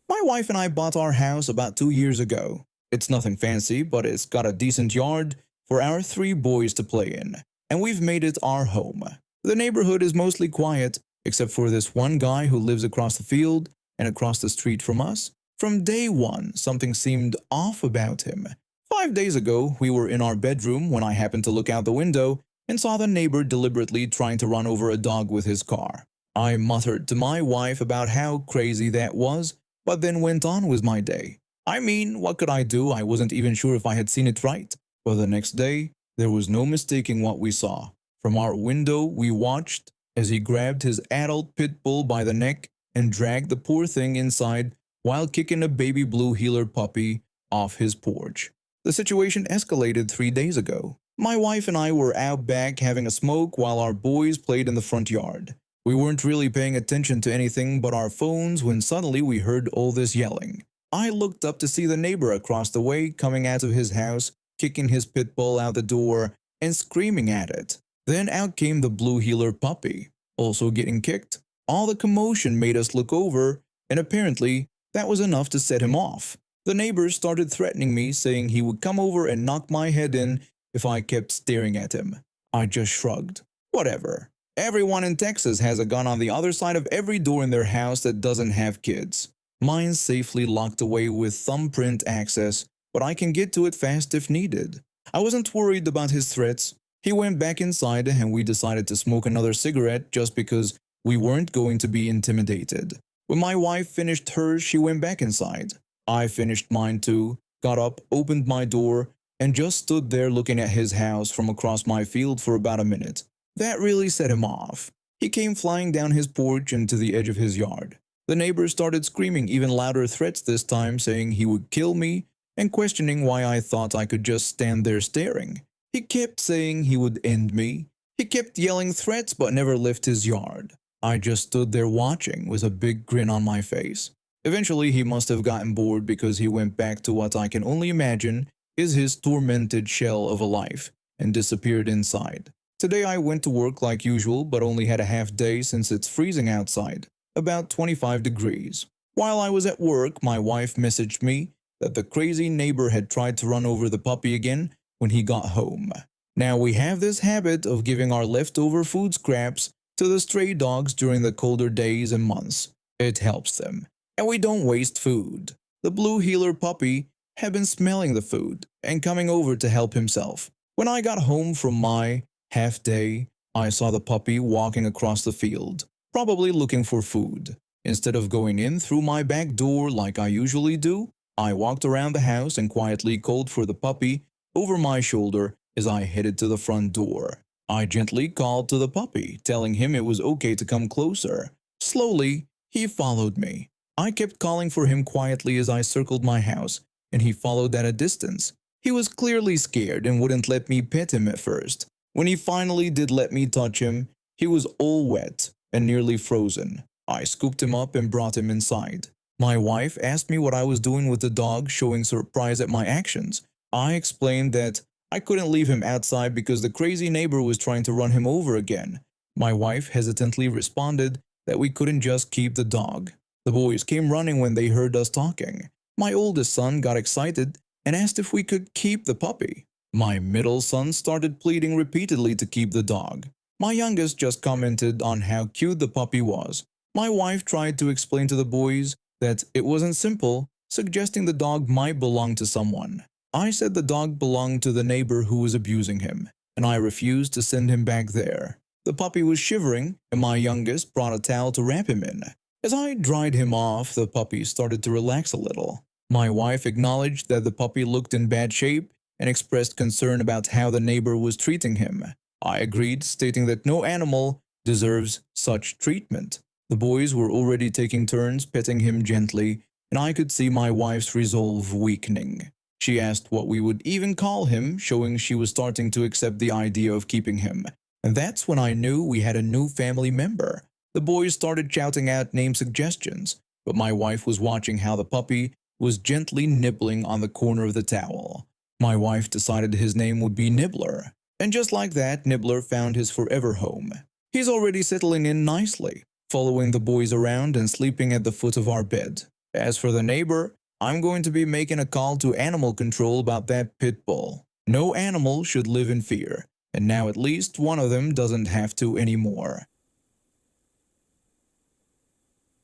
My wife and I bought our house about 2 years ago. It's nothing fancy, but it's got a decent yard for our three boys to play in, and we've made it our home. The neighborhood is mostly quiet, except for this one guy who lives across the field and across the street from us. From day one, something seemed off about him. 5 days ago, we were in our bedroom when I happened to look out the window and saw the neighbor deliberately trying to run over a dog with his car. I muttered to my wife about how crazy that was, but then went on with my day. I mean, what could I do? I wasn't even sure if I had seen it right. But the next day, there was no mistaking what we saw. From our window, we watched as he grabbed his adult pit bull by the neck and dragged the poor thing inside while kicking a baby blue heeler puppy off his porch. The situation escalated 3 days ago. My wife and I were out back having a smoke while our boys played in the front yard. We weren't really paying attention to anything but our phones when suddenly we heard all this yelling. I looked up to see the neighbor across the way coming out of his house, kicking his pit bull out the door and screaming at it. Then out came the blue heeler puppy, also getting kicked. All the commotion made us look over, and apparently that was enough to set him off. The neighbor started threatening me, saying he would come over and knock my head in if I kept staring at him. I just shrugged. Whatever. Everyone in Texas has a gun on the other side of every door in their house that doesn't have kids. Mine's safely locked away with thumbprint access, but I can get to it fast if needed. I wasn't worried about his threats. He went back inside and we decided to smoke another cigarette just because we weren't going to be intimidated. When my wife finished hers, she went back inside. I finished mine too, got up, opened my door, and just stood there looking at his house from across my field for about a minute. That really set him off. He came flying down his porch and to the edge of his yard. The neighbor started screaming even louder threats this time, saying he would kill me and questioning why I thought I could just stand there staring. He kept saying he would end me. He kept yelling threats but never left his yard. I just stood there watching with a big grin on my face. Eventually he must have gotten bored because he went back to what I can only imagine is his tormented shell of a life and disappeared inside. Today I went to work like usual but only had a half day since it's freezing outside, about 25 degrees. While I was at work, my wife messaged me that the crazy neighbor had tried to run over the puppy again when he got home. Now we have this habit of giving our leftover food scraps to the stray dogs during the colder days and months. It helps them. And we don't waste food. The blue heeler puppy had been smelling the food and coming over to help himself. When I got home from my half day, I saw the puppy walking across the field, probably looking for food. Instead of going in through my back door like I usually do, I walked around the house and quietly called for the puppy over my shoulder as I headed to the front door. I gently called to the puppy, telling him it was okay to come closer. Slowly, he followed me. I kept calling for him quietly as I circled my house, and he followed at a distance. He was clearly scared and wouldn't let me pet him at first. When he finally did let me touch him, he was all wet and nearly frozen. I scooped him up and brought him inside. My wife asked me what I was doing with the dog, showing surprise at my actions. I explained that I couldn't leave him outside because the crazy neighbor was trying to run him over again. My wife hesitantly responded that we couldn't just keep the dog. The boys came running when they heard us talking. My oldest son got excited and asked if we could keep the puppy. My middle son started pleading repeatedly to keep the dog. My youngest just commented on how cute the puppy was. My wife tried to explain to the boys that it wasn't simple, suggesting the dog might belong to someone. I said the dog belonged to the neighbor who was abusing him, and I refused to send him back there. The puppy was shivering, and my youngest brought a towel to wrap him in. As I dried him off, the puppy started to relax a little. My wife acknowledged that the puppy looked in bad shape and expressed concern about how the neighbor was treating him. I agreed, stating that no animal deserves such treatment. The boys were already taking turns petting him gently, and I could see my wife's resolve weakening. She asked what we would even call him, showing she was starting to accept the idea of keeping him. And that's when I knew we had a new family member. The boys started shouting out name suggestions, but my wife was watching how the puppy was gently nibbling on the corner of the towel. My wife decided his name would be Nibbler, and just like that, Nibbler found his forever home. He's already settling in nicely, following the boys around and sleeping at the foot of our bed. As for the neighbor, I'm going to be making a call to animal control about that pit bull. No animal should live in fear, and now at least one of them doesn't have to anymore.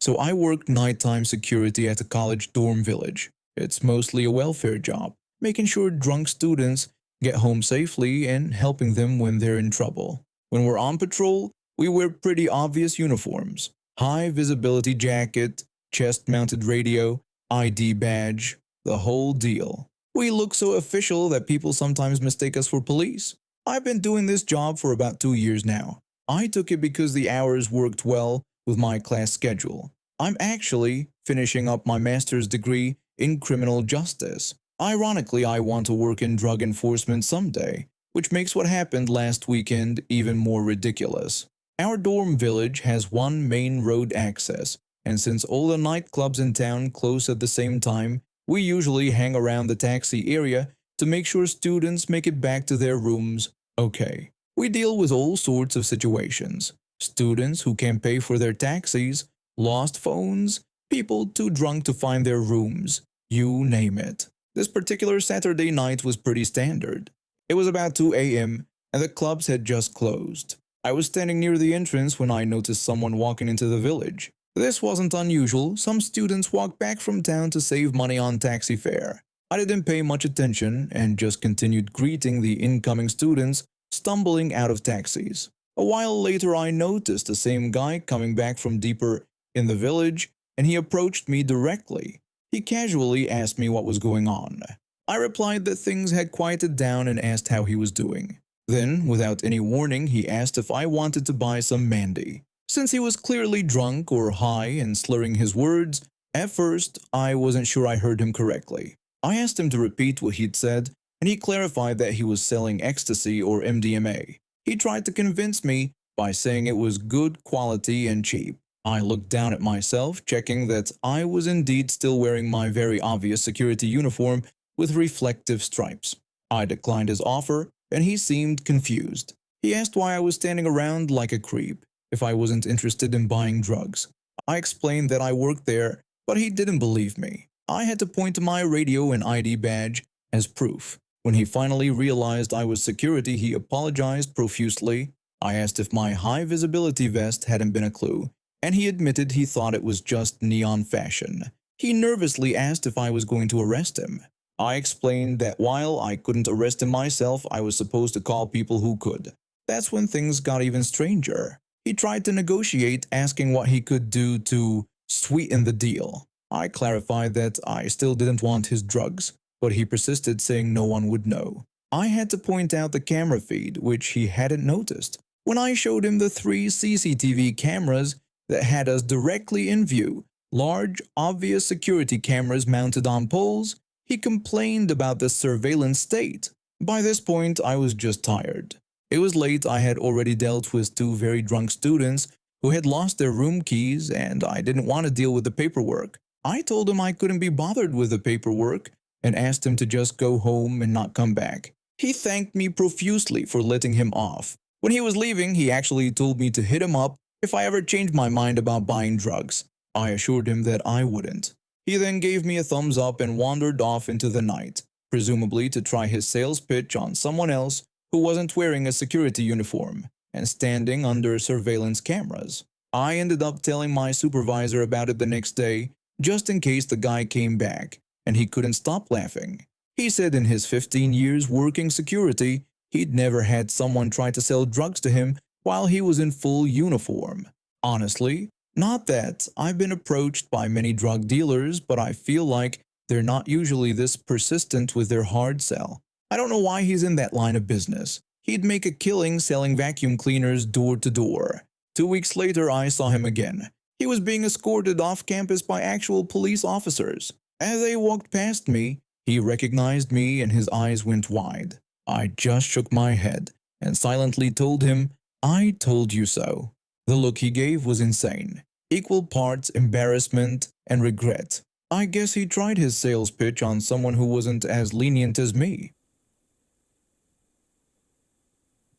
So I work nighttime security at a college dorm village. It's mostly a welfare job, making sure drunk students get home safely and helping them when they're in trouble. When we're on patrol, we wear pretty obvious uniforms. High visibility jacket, chest-mounted radio, ID badge, the whole deal. We look so official that people sometimes mistake us for police. I've been doing this job for about 2 years now. I took it because the hours worked well with my class schedule. I'm actually finishing up my master's degree in criminal justice. Ironically, I want to work in drug enforcement someday, which makes what happened last weekend even more ridiculous. Our dorm village has one main road access, and since all the nightclubs in town close at the same time, we usually hang around the taxi area to make sure students make it back to their rooms okay. We deal with all sorts of situations. Students who can't pay for their taxis, lost phones, people too drunk to find their rooms, you name it. This particular Saturday night was pretty standard. It was about 2 a.m. and the clubs had just closed. I was standing near the entrance when I noticed someone walking into the village. This wasn't unusual. Some students walked back from town to save money on taxi fare. I didn't pay much attention and just continued greeting the incoming students stumbling out of taxis. A while later, I noticed the same guy coming back from deeper in the village, and he approached me directly. He casually asked me what was going on. I replied that things had quieted down and asked how he was doing. Then, without any warning, he asked if I wanted to buy some Mandy. Since he was clearly drunk or high and slurring his words, at first I wasn't sure I heard him correctly. I asked him to repeat what he'd said, and he clarified that he was selling ecstasy or MDMA. He tried to convince me by saying it was good quality and cheap. I looked down at myself, checking that I was indeed still wearing my very obvious security uniform with reflective stripes. I declined his offer, and he seemed confused. He asked why I was standing around like a creep, if I wasn't interested in buying drugs. I explained that I worked there, but he didn't believe me. I had to point to my radio and ID badge as proof. When he finally realized I was security, he apologized profusely. I asked if my high visibility vest hadn't been a clue, and he admitted he thought it was just neon fashion. He nervously asked if I was going to arrest him. I explained that while I couldn't arrest him myself, I was supposed to call people who could. That's when things got even stranger. He tried to negotiate, asking what he could do to sweeten the deal. I clarified that I still didn't want his drugs, but he persisted, saying no one would know. I had to point out the camera feed, which he hadn't noticed. When I showed him the 3 CCTV cameras that had us directly in view, large, obvious security cameras mounted on poles, he complained about the surveillance state. By this point, I was just tired. It was late. I had already dealt with 2 very drunk students who had lost their room keys, and I didn't want to deal with the paperwork. I told him I couldn't be bothered with the paperwork and asked him to just go home and not come back. He thanked me profusely for letting him off. When he was leaving, he actually told me to hit him up if I ever changed my mind about buying drugs. I assured him that I wouldn't. He then gave me a thumbs up and wandered off into the night, presumably to try his sales pitch on someone else who wasn't wearing a security uniform and standing under surveillance cameras. I ended up telling my supervisor about it the next day, just in case the guy came back, and he couldn't stop laughing. He said in his 15 years working security, he'd never had someone try to sell drugs to him while he was in full uniform. Honestly, not that I've been approached by many drug dealers, but I feel like they're not usually this persistent with their hard sell. I don't know why he's in that line of business. He'd make a killing selling vacuum cleaners door to door. 2 weeks later, I saw him again. He was being escorted off campus by actual police officers. As they walked past me, he recognized me and his eyes went wide. I just shook my head and silently told him, "I told you so." The look he gave was insane, equal parts embarrassment and regret. I guess he tried his sales pitch on someone who wasn't as lenient as me.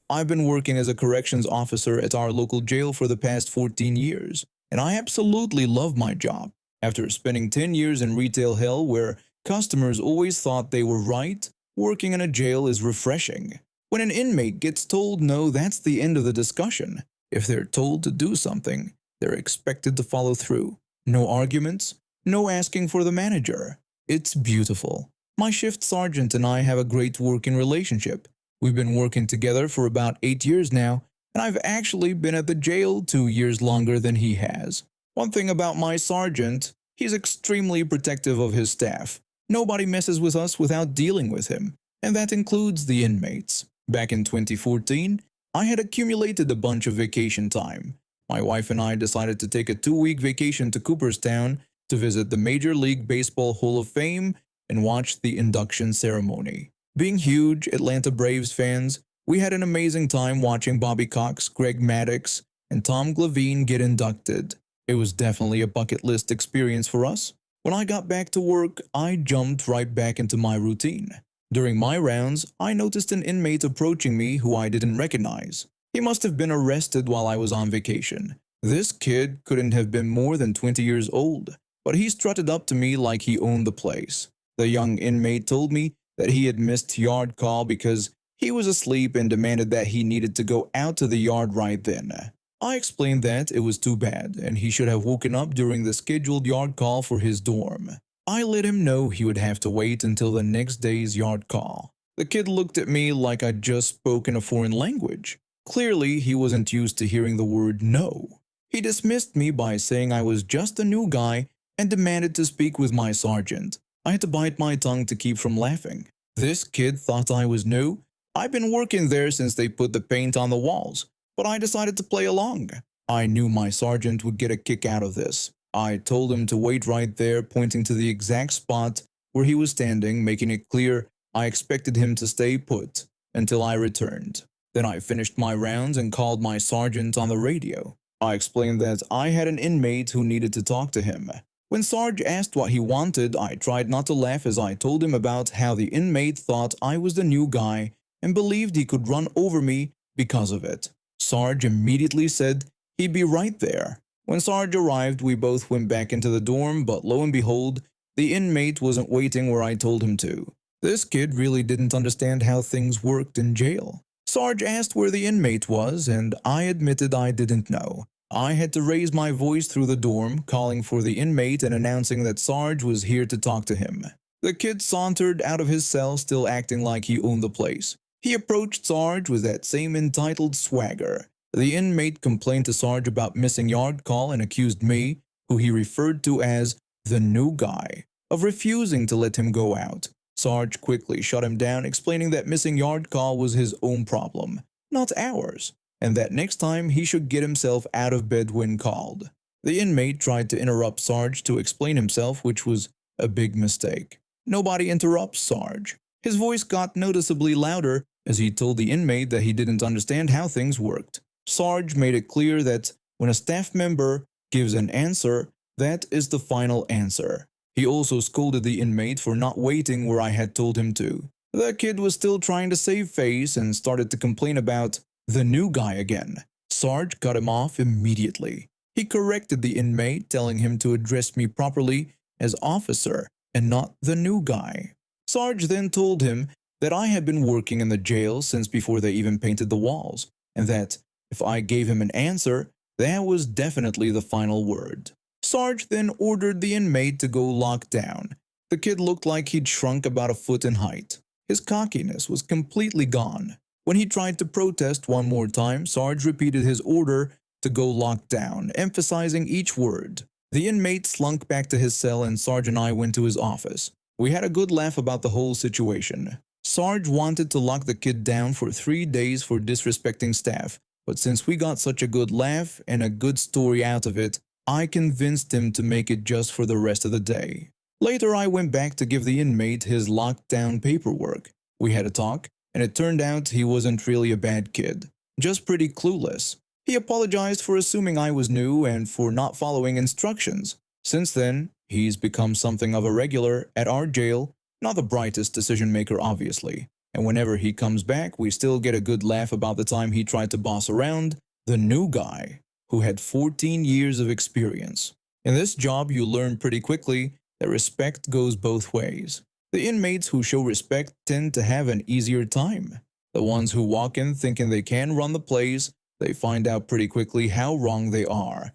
I've been working as a corrections officer at our local jail for the past 14 years, and I absolutely love my job. After spending 10 years in retail hell where customers always thought they were right, working in a jail is refreshing. When an inmate gets told no, that's the end of the discussion. If they're told to do something, they're expected to follow through. No arguments, no asking for the manager. It's beautiful. My shift sergeant and I have a great working relationship. We've been working together for about 8 years now, and I've actually been at the jail 2 years longer than he has. One thing about my sergeant, he's extremely protective of his staff. Nobody messes with us without dealing with him, and that includes the inmates. Back in 2014, I had accumulated a bunch of vacation time. My wife and I decided to take a 2-week vacation to Cooperstown to visit the Major League Baseball Hall of Fame and watch the induction ceremony. Being huge Atlanta Braves fans, we had an amazing time watching Bobby Cox, Greg Maddux, and Tom Glavine get inducted. It was definitely a bucket list experience for us. When I got back to work, I jumped right back into my routine. During my rounds, I noticed an inmate approaching me who I didn't recognize. He must have been arrested while I was on vacation. This kid couldn't have been more than 20 years old, but he strutted up to me like he owned the place. The young inmate told me that he had missed yard call because he was asleep and demanded that he needed to go out to the yard right then. I explained that it was too bad and he should have woken up during the scheduled yard call for his dorm. I let him know he would have to wait until the next day's yard call. The kid looked at me like I'd just spoken a foreign language. Clearly, he wasn't used to hearing the word no. He dismissed me by saying I was just a new guy and demanded to speak with my sergeant. I had to bite my tongue to keep from laughing. This kid thought I was new. I've been working there since they put the paint on the walls, but I decided to play along. I knew my sergeant would get a kick out of this. I told him to wait right there, pointing to the exact spot where he was standing, making it clear I expected him to stay put until I returned. Then I finished my rounds and called my sergeant on the radio. I explained that I had an inmate who needed to talk to him. When Sarge asked what he wanted, I tried not to laugh as I told him about how the inmate thought I was the new guy and believed he could run over me because of it. Sarge immediately said he'd be right there. When Sarge arrived, we both went back into the dorm, but lo and behold, the inmate wasn't waiting where I told him to. This kid really didn't understand how things worked in jail. Sarge asked where the inmate was, and I admitted I didn't know. I had to raise my voice through the dorm, calling for the inmate and announcing that Sarge was here to talk to him. The kid sauntered out of his cell, still acting like he owned the place. He approached Sarge with that same entitled swagger. The inmate complained to Sarge about missing yard call and accused me, who he referred to as the new guy, of refusing to let him go out. Sarge quickly shut him down, explaining that missing yard call was his own problem, not ours, and that next time he should get himself out of bed when called. The inmate tried to interrupt Sarge to explain himself, which was a big mistake. Nobody interrupts Sarge. His voice got noticeably louder as he told the inmate that he didn't understand how things worked. Sarge made it clear that when a staff member gives an answer, that is the final answer. He also scolded the inmate for not waiting where I had told him to. The kid was still trying to save face and started to complain about the new guy again. Sarge cut him off immediately. He corrected the inmate, telling him to address me properly as officer and not the new guy. Sarge then told him that I had been working in the jail since before they even painted the walls, and that if I gave him an answer, that was definitely the final word. Sarge then ordered the inmate to go lock down. The kid looked like he'd shrunk about a foot in height. His cockiness was completely gone. When he tried to protest one more time, Sarge repeated his order to go lock down, emphasizing each word. The inmate slunk back to his cell and Sarge and I went to his office. We had a good laugh about the whole situation. Sarge wanted to lock the kid down for 3 days for disrespecting staff, but since we got such a good laugh and a good story out of it, I convinced him to make it just for the rest of the day. Later, I went back to give the inmate his lockdown paperwork. We had a talk, and it turned out he wasn't really a bad kid, just pretty clueless. He apologized for assuming I was new and for not following instructions. Since then, He's become something of a regular at our jail, not the brightest decision maker, obviously. And whenever he comes back, we still get a good laugh about the time he tried to boss around the new guy who had 14 years of experience. In this job, you learn pretty quickly that respect goes both ways. The inmates who show respect tend to have an easier time. The ones who walk in thinking they can run the place, they find out pretty quickly how wrong they are.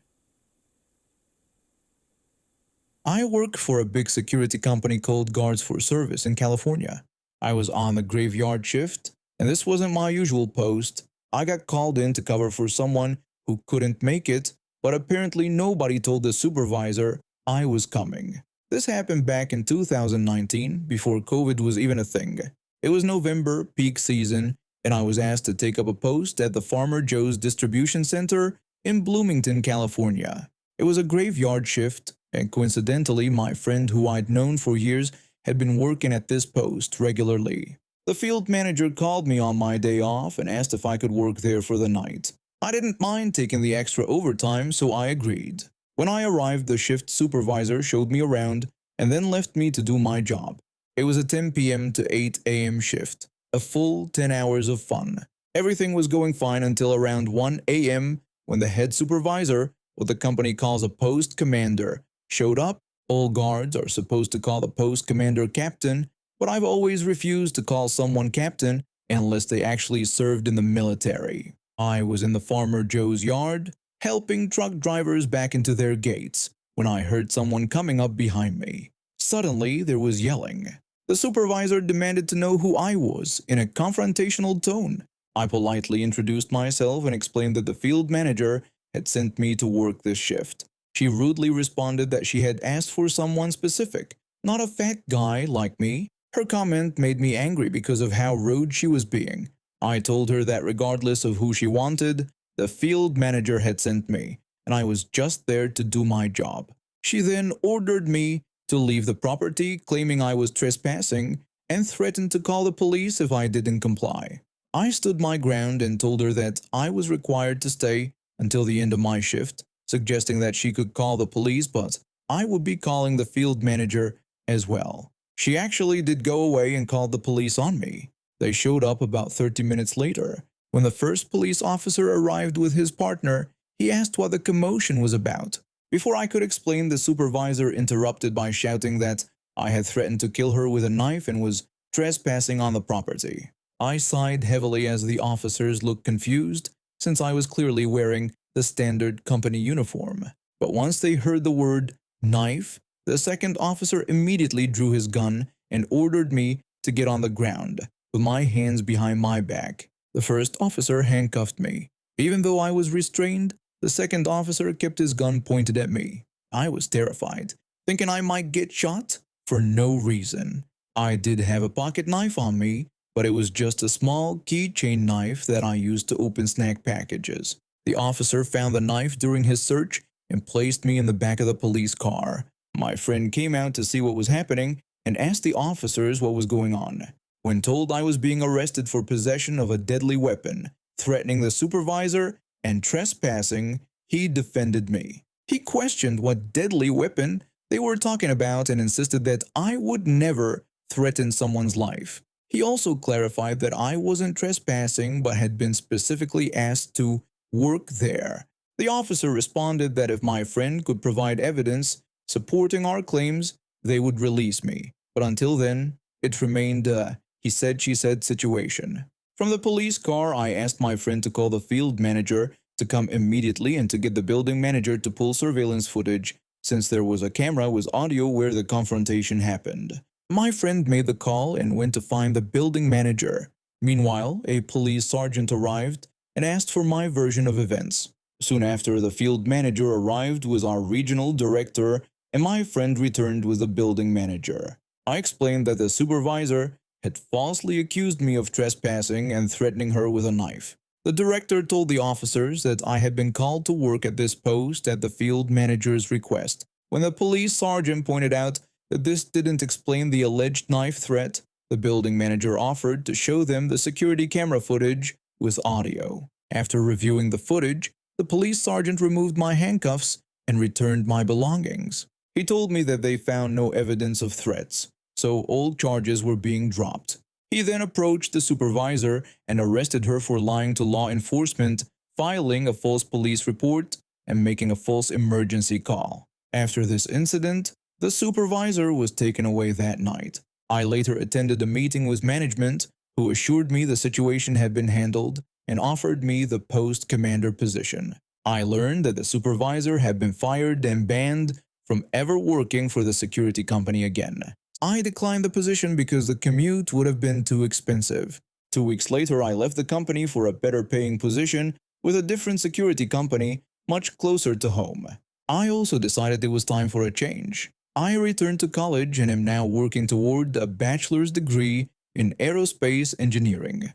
I work for a big security company called Guards for Service in California. I was on the graveyard shift, and this wasn't my usual post. I got called in to cover for someone who couldn't make it, but apparently nobody told the supervisor I was coming. This happened back in 2019, before COVID was even a thing. It was November, peak season, and I was asked to take up a post at the Farmer Joe's distribution center in Bloomington, California. It was a graveyard shift, and coincidentally, my friend who I'd known for years had been working at this post regularly. The field manager called me on my day off and asked if I could work there for the night. I didn't mind taking the extra overtime, so I agreed. When I arrived, the shift supervisor showed me around and then left me to do my job. It was a 10 p.m. to 8 a.m. shift, a full 10 hours of fun. Everything was going fine until around 1 a.m. when the head supervisor, what the company calls a post commander, showed up. All guards are supposed to call the post commander captain, but I've always refused to call someone captain unless they actually served in the military. I was in the Farmer Joe's yard, helping truck drivers back into their gates, when I heard someone coming up behind me. Suddenly, there was yelling. The supervisor demanded to know who I was in a confrontational tone. I politely introduced myself and explained that the field manager had sent me to work this shift. She rudely responded that she had asked for someone specific, not a fat guy like me. Her comment made me angry because of how rude she was being. I told her that regardless of who she wanted, the field manager had sent me, and I was just there to do my job. She then ordered me to leave the property, claiming I was trespassing, and threatened to call the police if I didn't comply. I stood my ground and told her that I was required to stay until the end of my shift, suggesting that she could call the police, but I would be calling the field manager as well. She actually did go away and called the police on me. They showed up about 30 minutes later. When the first police officer arrived with his partner, he asked what the commotion was about. Before I could explain, the supervisor interrupted by shouting that I had threatened to kill her with a knife and was trespassing on the property. I sighed heavily as the officers looked confused, since I was clearly wearing the standard company uniform. But once they heard the word knife, the second officer immediately drew his gun and ordered me to get on the ground, with my hands behind my back. The first officer handcuffed me. Even though I was restrained, the second officer kept his gun pointed at me. I was terrified, thinking I might get shot for no reason. I did have a pocket knife on me, but it was just a small keychain knife that I used to open snack packages. The officer found the knife during his search and placed me in the back of the police car. My friend came out to see what was happening and asked the officers what was going on. When told I was being arrested for possession of a deadly weapon, threatening the supervisor, and trespassing, he defended me. He questioned what deadly weapon they were talking about and insisted that I would never threaten someone's life. He also clarified that I wasn't trespassing but had been specifically asked to work there. The officer responded that if my friend could provide evidence supporting our claims, they would release me. But until then, it remained a he said she said situation. From the police car, I asked my friend to call the field manager to come immediately and to get the building manager to pull surveillance footage, since there was a camera with audio where the confrontation happened. My friend made the call and went to find the building manager. Meanwhile, a police sergeant arrived and asked for my version of events. Soon after, the field manager arrived with our regional director, and my friend returned with the building manager. I explained that the supervisor had falsely accused me of trespassing and threatening her with a knife. The director told the officers that I had been called to work at this post at the field manager's request. When the police sergeant pointed out that this didn't explain the alleged knife threat, the building manager offered to show them the security camera footage with audio. After reviewing the footage, the police sergeant removed my handcuffs and returned my belongings. He told me that they found no evidence of threats, so all charges were being dropped. He then approached the supervisor and arrested her for lying to law enforcement, filing a false police report, and making a false emergency call. After this incident, the supervisor was taken away that night. I later attended a meeting with management, who assured me the situation had been handled and offered me the post commander position. I learned that the supervisor had been fired and banned from ever working for the security company again. I declined the position because the commute would have been too expensive. 2 weeks later, I left the company for a better paying position with a different security company much closer to home. I also decided it was time for a change. I returned to college and am now working toward a bachelor's degree in aerospace engineering.